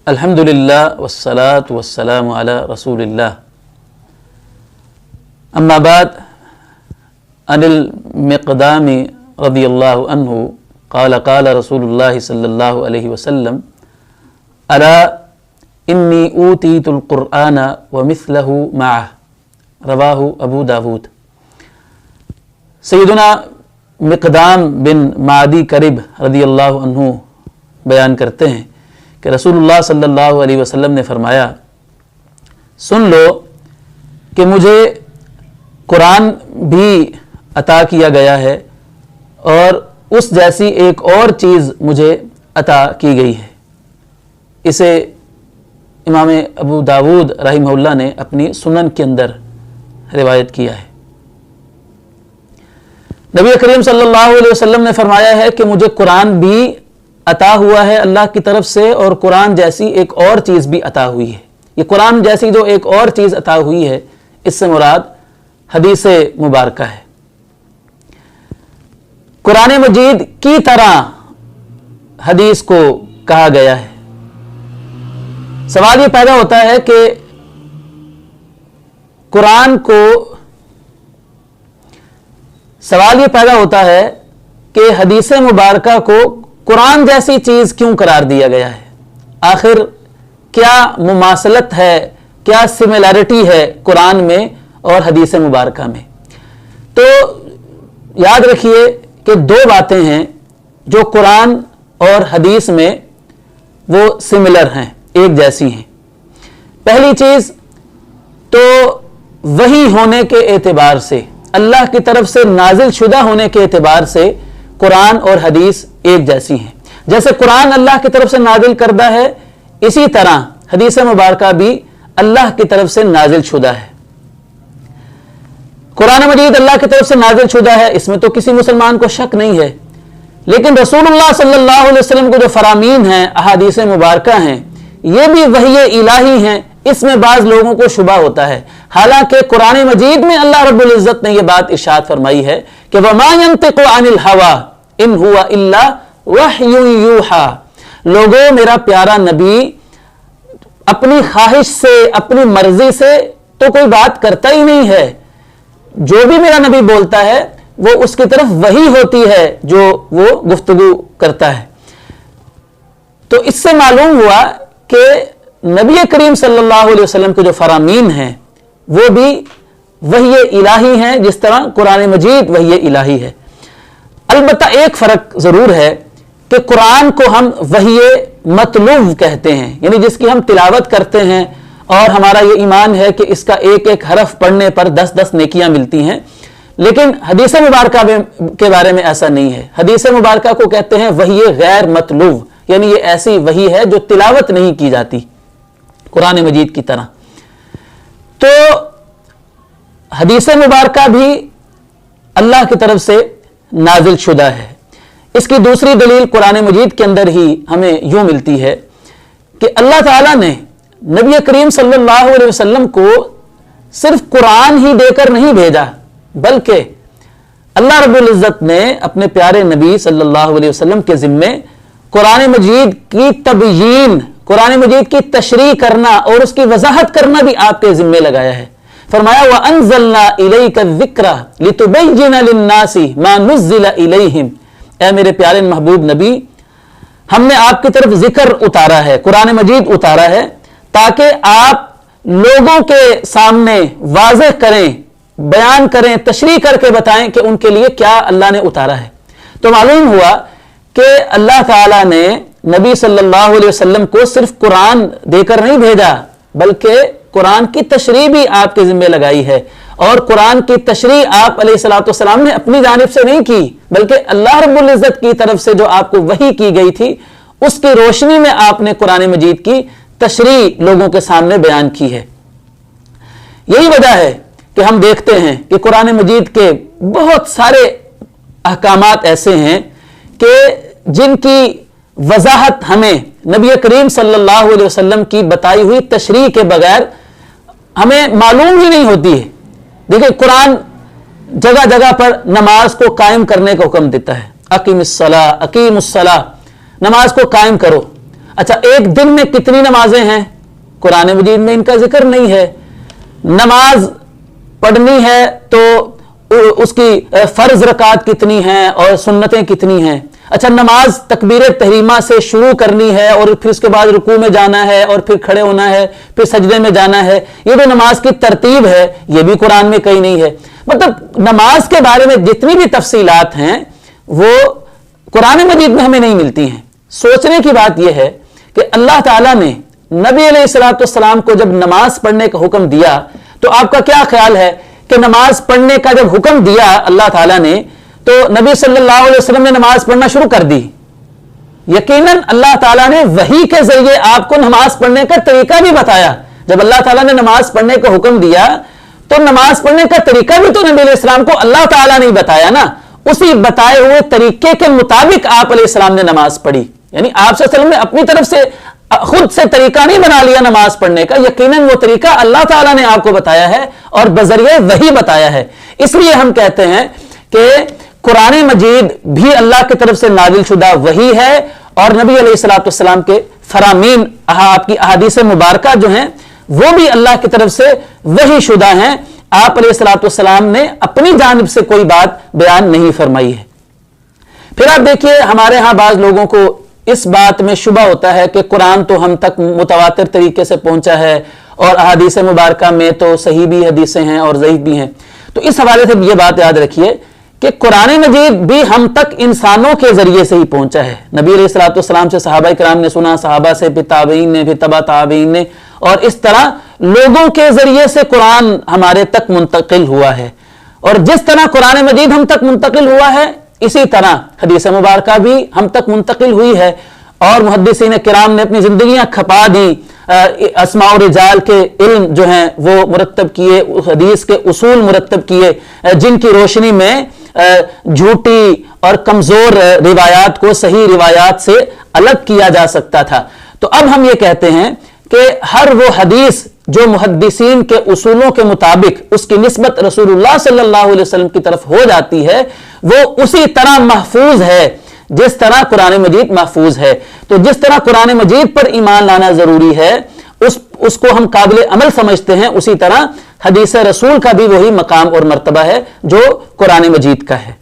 अल्हम्दुलिल्लाह वस्सलातु वस्सलामु अला रसूलिल्लाह। अम्मा बाद अनिल मिक़दामी रज़ियल्लाहु अन्हु क़ाल क़ाल रसूलुल्लाह सल्लल्लाहु अलैहि वसल्लम अला इन्नी ऊतीतुल क़ुरआन व मिस्लहु मअह, रवाहु अबू दाऊद। सैयदना मिक़दाम बिन मादी करिब रज़ियल्लाहु अन्हु बयान करते हैं कि रसूलुल्लाह सल्लल्लाहु अलैहि वसल्लम ने फरमाया, सुन लो कि मुझे कुरान भी अता किया गया है और उस जैसी एक और चीज़ मुझे अता की गई है। इसे इमाम अबू दाऊद रहिमहुल्लाह ने अपनी सुनन के अंदर रिवायत किया है। नबी करीम सल्लल्लाहु अलैहि वसल्लम ने फरमाया है कि मुझे कुरान भी अता हुआ है अल्लाह की तरफ से और कुरान जैसी एक और चीज़ भी अता हुई है। ये कुरान जैसी जो एक और चीज़ अता हुई है, इससे मुराद हदीस मुबारका है। कुरान मजीद की तरह हदीस को कहा गया है। सवाल ये पैदा होता है कि कुरान को सवाल ये पैदा होता है कि हदीस मुबारका को कुरान जैसी चीज़ क्यों करार दिया गया है। आखिर क्या मुमासलत है, क्या सिमिलैरिटी है कुरान में और हदीस मुबारका में। तो याद रखिए कि दो बातें हैं जो कुरान और हदीस में वो सिमिलर हैं, एक जैसी हैं। पहली चीज़ तो वही होने के एतबार से, अल्लाह की तरफ से नाजिल शुदा होने के एतबार से कुरान और हदीस एक जैसी हैं। जैसे कुरान अल्लाह की तरफ से नाजिल करदा है, इसी तरह हदीस मुबारका भी अल्लाह की तरफ से नाजिल शुदा है। कुरान मजीद अल्लाह की तरफ से नाजिल शुदा है, इसमें तो किसी मुसलमान को शक नहीं है। लेकिन रसूलुल्लाह सल्लल्लाहु अलैहि वसल्लम को जो फरामीन हैं, अहादीस मुबारका हैं, ये भी वही इलाही हैं। इसमें बाज़ लोगों को शुबा होता है। हालांकि कुरान मजीद में अल्लाह रब्बुल इज़्ज़त ने यह बात इरशाद फरमाई है कि वमा यंतिक़ु अनिल हवा इन हुवा इल्ला वह्युन यूहा। लोगों, मेरा प्यारा नबी अपनी ख्वाहिश से, अपनी मर्जी से तो कोई बात करता ही नहीं है। जो भी मेरा नबी बोलता है वो उसकी तरफ वही होती है जो वो गुफ्तगू करता है। तो इससे मालूम हुआ कि नबी करीम सल्लल्लाहु अलैहि वसल्लम के जो फरामीन हैं वो भी वही इलाही हैं, जिस तरह कुरान मजीद वही इलाही है। अलबत्ता एक फ़र्क ज़रूर है कि कुरान को हम वही मतलूब कहते हैं, यानी जिसकी हम तिलावत करते हैं और हमारा ये ईमान है कि इसका एक एक हरफ पढ़ने पर 10-10 नेकियां मिलती हैं। लेकिन हदीस मुबारका के बारे में ऐसा नहीं है। हदीस मुबारका को कहते हैं वही गैर मतलूब, यानी ये ऐसी वही है जो तिलावत नहीं की जाती कुरान मजीद की तरह। तो हदीस मुबारका भी अल्लाह की तरफ से नाजिल शुदा है। इसकी दूसरी दलील कुरान मजीद के अंदर ही हमें यूं मिलती है कि अल्लाह ताला ने नबी करीम सल्लल्लाहु अलैहि वसल्लम को सिर्फ कुरान ही देकर नहीं भेजा, बल्कि अल्लाह रब्बुल इज़्ज़त ने अपने प्यारे नबी सल्लल्लाहु अलैहि वसल्लम के ज़िम्मे कुरान मजीद की तबयीन, कुरान मजीद की तशरीह करना और उसकी वजाहत करना भी आपके ज़िम्मे लगाया है। फरमाया व अंज़लना इलैका ज़िक्रा लितुबय्यिना लिन्नासी मा नुज़्ज़िला इलैहिम। ऐ मेरे प्यारे महबूब नबी, हमने आपकी तरफ जिक्र उतारा है, कुरान मजीद उतारा है, ताकि आप लोगों के सामने वाज़ेह करें, बयान करें, तशरीह करके बताएं कि उनके लिए क्या अल्लाह ने उतारा है। तो मालूम हुआ कि अल्लाह ताला ने नबी सल्लल्लाहु अलैहि वसल्लम को सिर्फ कुरान देकर नहीं भेजा, बल्कि कुरान की तशरीह भी आपके जिम्मे लगाई है। और कुरान की तशरीह आप अलैहिस्सलातु वस्सलाम ने अपनी जानिब से नहीं की, बल्कि अल्लाह रब्बुल इज़्ज़त की तरफ से जो आपको वही की गई थी, उसकी रोशनी में आपने कुरान मजीद की तशरीह लोगों के सामने बयान की है। यही वजह है कि हम देखते हैं कि कुरान मजीद के बहुत सारे अहकामात ऐसे हैं कि जिनकी वजाहत हमें नबी करीम सल्लल्लाहु अलैहि वसल्लम की बताई हुई तशरीह के बगैर हमें मालूम ही नहीं होती है। देखिए, कुरान जगह जगह पर नमाज को कायम करने का हुक्म देता है। अकीमुस्सलाह, नमाज को कायम करो। अच्छा, एक दिन में कितनी नमाजें हैं? कुरान मजीद में इनका जिक्र नहीं है। नमाज पढ़नी है तो उसकी फर्ज रकात कितनी हैं और सुन्नतें कितनी हैं। अच्छा, नमाज तकबीर तहरीमा से शुरू करनी है और फिर उसके बाद रुकू में जाना है और फिर खड़े होना है, फिर सजदे में जाना है, ये जो नमाज की तरतीब है ये भी कुरान में कहीं नहीं है। मतलब नमाज के बारे में जितनी भी तफसीलात हैं वो कुरान मजीद में हमें नहीं मिलती हैं। सोचने की बात यह है कि अल्लाह ताला ने नबी अलैहिस्सलाम को जब नमाज पढ़ने का हुक्म दिया तो आपका क्या ख्याल है कि नमाज पढ़ने का जब हुक्म दिया अल्लाह ताला ने तो नबी सल्लल्लाहु अलैहि वसल्लम ने नमाज पढ़ना शुरू कर दी? यकीनन अल्लाह ताला ने वही के जरिए आपको नमाज पढ़ने का तरीका भी बताया। जब अल्लाह ताला ने नमाज पढ़ने का हुक्म दिया तो नमाज पढ़ने का तरीका भी तो नबी अलैहिस्सलाम को अल्लाह ताला ने बताया ना। उसी बताए हुए तरीके के मुताबिक आप अलैहिस्सलाम ने नमाज पढ़ी। यानी आप सल्लल्लाहु अलैहि वसल्लम ने अपनी तरफ से खुद से तरीका नहीं बना लिया नमाज पढ़ने का, यकीनन वो तरीका अल्लाह ताला ने आपको बताया है और बजरिए वही बताया है। इसलिए हम कहते हैं कि कुरान मजीद भी अल्लाह की तरफ से नाजिल शुदा वही है और नबी अलैहिस्सलाम के फरामीन आपकी अहादीस मुबारका जो हैं वो भी अल्लाह की तरफ से वही शुदा हैं। आप अलैहिस्सलाम ने अपनी जानिब से कोई बात बयान नहीं फरमाई है। फिर आप देखिए, हमारे यहां बाज लोगों को इस बात में शुबा होता है कि कुरान तो हम तक मुतवातिर तरीके से पहुंचा है और अहादीस मुबारका में तो सही भी हदीसें हैं और ज़ईफ भी हैं। तो इस हवाले से ये बात याद रखिए कि कुरान मजीद भी हम तक इंसानों के जरिए से ही पहुंचा है। नबी अलैहिस्सलाम से सहाबा किराम ने सुना, सहाबा से फिर ताबईन ने, फिर तबा ताबईन ने, और इस तरह लोगों के जरिए से कुरान हमारे तक मुंतकिल हुआ है। और जिस तरह कुरान मजीद हम तक मुंतकिल हुआ है इसी तरह हदीस मुबारका भी हम तक मुंतकिल हुई है। और मुहद्दिसीन किराम ने अपनी जिंदगियां खपा दी, अस्मा और रिजाल के इल्म जो हैं वो मुरत्तब किए, हदीस के उसूल मुरत्तब किए, जिनकी रोशनी में झूठी और कमजोर रिवायात को सही रिवायात से अलग किया जा सकता था। तो अब हम ये कहते हैं कि हर वो हदीस जो मुहद्दिसीन के उसूलों के मुताबिक उसकी निस्बत रसूलुल्लाह सल्लल्लाहु अलैहि वसल्लम की तरफ हो जाती है वो उसी तरह महफूज है जिस तरह कुरान मजीद महफूज है। तो जिस तरह कुरान मजीद पर ईमान लाना जरूरी है उसको हम काबिल अमल समझते हैं, उसी तरह हदीस रसूल का भी वही मकाम और मर्तबा है जो कुरान मजीद का है।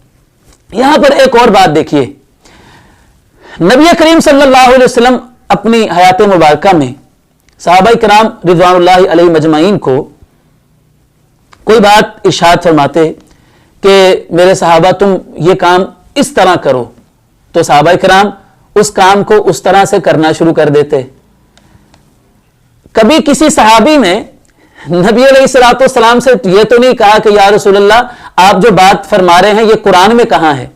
यहां पर एक और बात देखिए, नबी करीम सल्लल्लाहु अलैहि वसल्लम अपनी हयात मुबारका में सहाबा किराम रिज़वानुल्लाहि अलैहिम अजमाइन को कोई बात इरशाद फरमाते कि मेरे सहाबा तुम ये काम इस तरह करो, तो सहाबा किराम उस काम को उस तरह से करना शुरू कर देते। कभी किसी सहाबी ने नबी अलैहिस्सलाम से यह तो नहीं कहा कि या रसूलल्लाह आप जो बात फरमा रहे हैं ये कुरान में कहां है।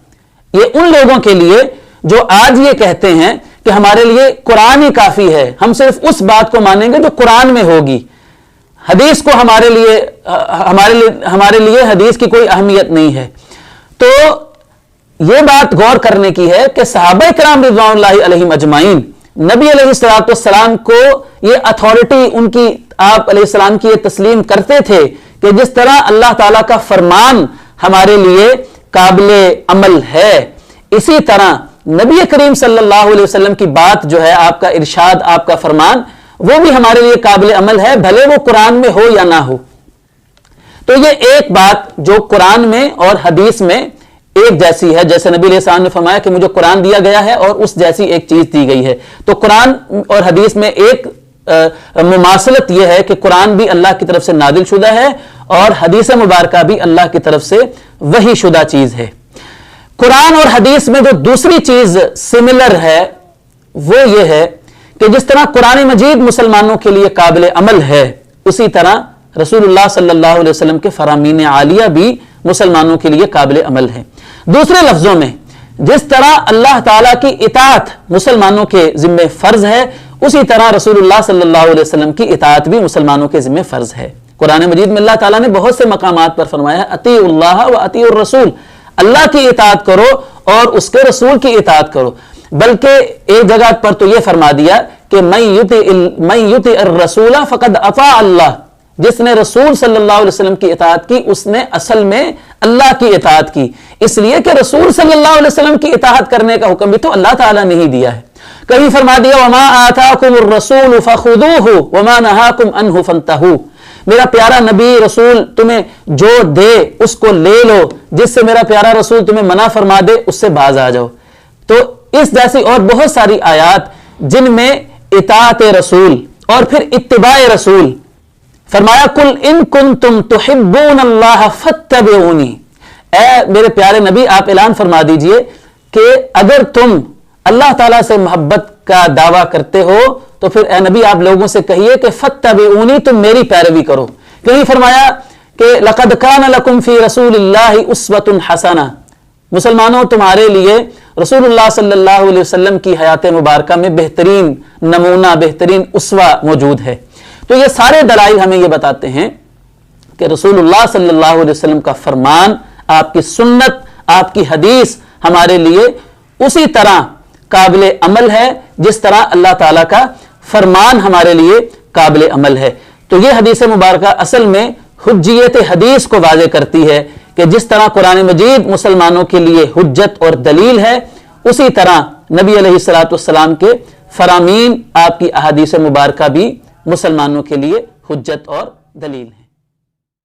ये उन लोगों के लिए जो आज ये कहते हैं कि हमारे लिए कुरान ही काफी है, हम सिर्फ उस बात को मानेंगे जो कुरान में होगी, हदीस को हमारे लिए हदीस की कोई अहमियत नहीं है। तो यह बात गौर करने की है कि सहाबा किराम रिज़वानुल्लाहि अलैहिम अजमाइन नबी अलैहिस्सलाम को ये अथॉरिटी उनकी आप अलैहिस्सलाम की ये तस्लीम करते थे कि जिस तरह अल्लाह ताला का फरमान हमारे लिए काबिले अमल है, इसी तरह नबी करीम सल्लल्लाहु अलैहि वसल्लम की बात जो है, आपका इरशाद, आपका फरमान, वो भी हमारे लिए काबिले अमल है, भले वो कुरान में हो या ना हो। तो ये एक बात जो कुरान में और हदीस में एक जैसी है, जैसे नबी अलैहिस्सलाम ने फरमाया कि मुझे कुरान दिया गया है और उस जैसी एक चीज दी गई है। तो कुरान और हदीस में एक मुमासलत यह है कि कुरान भी अल्लाह की तरफ से नाजिल शुदा है और हदीस मुबारका भी अल्लाह की तरफ से वही शुदा चीज है। कुरान और हदीस में जो दूसरी चीज सिमिलर है वो ये है कि जिस तरह कुरान मजीद मुसलमानों के लिए काबिल अमल है, उसी तरह रसूलुल्लाह सल्लल्लाहु अलैहि वसल्लम के फरामीन आलिया भी मुसलमानों के लिए काबिल अमल है। दूसरे लफ्जों में, जिस तरह अल्लाह ताला की इताअत मुसलमानों के जिम्मे फर्ज है, उसी तरह रसूलुल्लाह सल्लल्लाहु अलैहि वसल्लम की इताअत भी मुसलमानों के जिम्मे फर्ज है। कुरान मजीद में अल्लाह ताला ने बहुत से मकामात पर फरमाया है अतीउल्लाह व अतीउर रसूल, अल्लाह की इताअत करो और उसके रसूल की इताअत करो। बल्कि एक जगह पर तो यह फरमा दिया कि मैं युति रसूला फकद अता अल्लाह, जिसने रसूल सल्लल्लाहु अलैहि वसल्लम की इताअत की उसने असल में अल्लाह की इताअत की। इसलिए कि रसूल सल्लल्लाहु अलैहि वसल्लम की इताअत करने का हुक्म भी तो अल्लाह ताला ने ही दिया है। कहीं फरमा दिया वमा आताकुमुर रसूल फखुदूहु वमा नहाकुम अन्हु फंतहू, मेरा प्यारा नबी रसूल तुम्हें जो दे उसको ले लो, जिससे मेरा प्यारा रसूल तुम्हें मना फरमा दे उससे बाज आ जाओ। तो इस जैसी और बहुत सारी आयात जिनमें इताअत रसूल और फिर इत्तिबाए रसूल, फरमाया कुल इन कुंतुम तुहिब्बून अल्लाह फत्तबिऊनी, ऐ मेरे प्यारे नबी आप ऐलान फरमा दीजिए कि अगर तुम अल्लाह ताला से मोहब्बत का दावा करते हो तो फिर ए नबी आप लोगों से कहिए कि फत्तबिऊनी, तुम मेरी पैरवी करो। कहीं फरमाया कि लक़द कान लकुम फी रसूलिल्लाहि उस्वतुन हसना, मुसलमानों तुम्हारे लिए रसूलुल्लाह सल्लल्लाहु अलैहि वसल्लम की हयात मुबारका में बेहतरीन नमूना, बेहतरीन उसवा मौजूद है। तो ये सारे दलाइल हमें ये बताते हैं कि रसूलुल्लाह सल्लल्लाहु अलैहि वसल्लम का फरमान, आपकी सुन्नत, आपकी हदीस हमारे लिए उसी तरह काबिल अमल है जिस तरह अल्लाह ताला का फरमान हमारे लिए काबिल अमल है। तो ये हदीस मुबारका असल में हुज्जियत हदीस को वाज़े करती है कि जिस तरह कुरान मजीद मुसलमानों के लिए हुज्जत और दलील है, उसी तरह नबी अलैहिस्सलातु वस्सलाम के फरामीन, आपकी अहादीस मुबारका भी मुसलमानों के लिए हुज्जत और दलील है।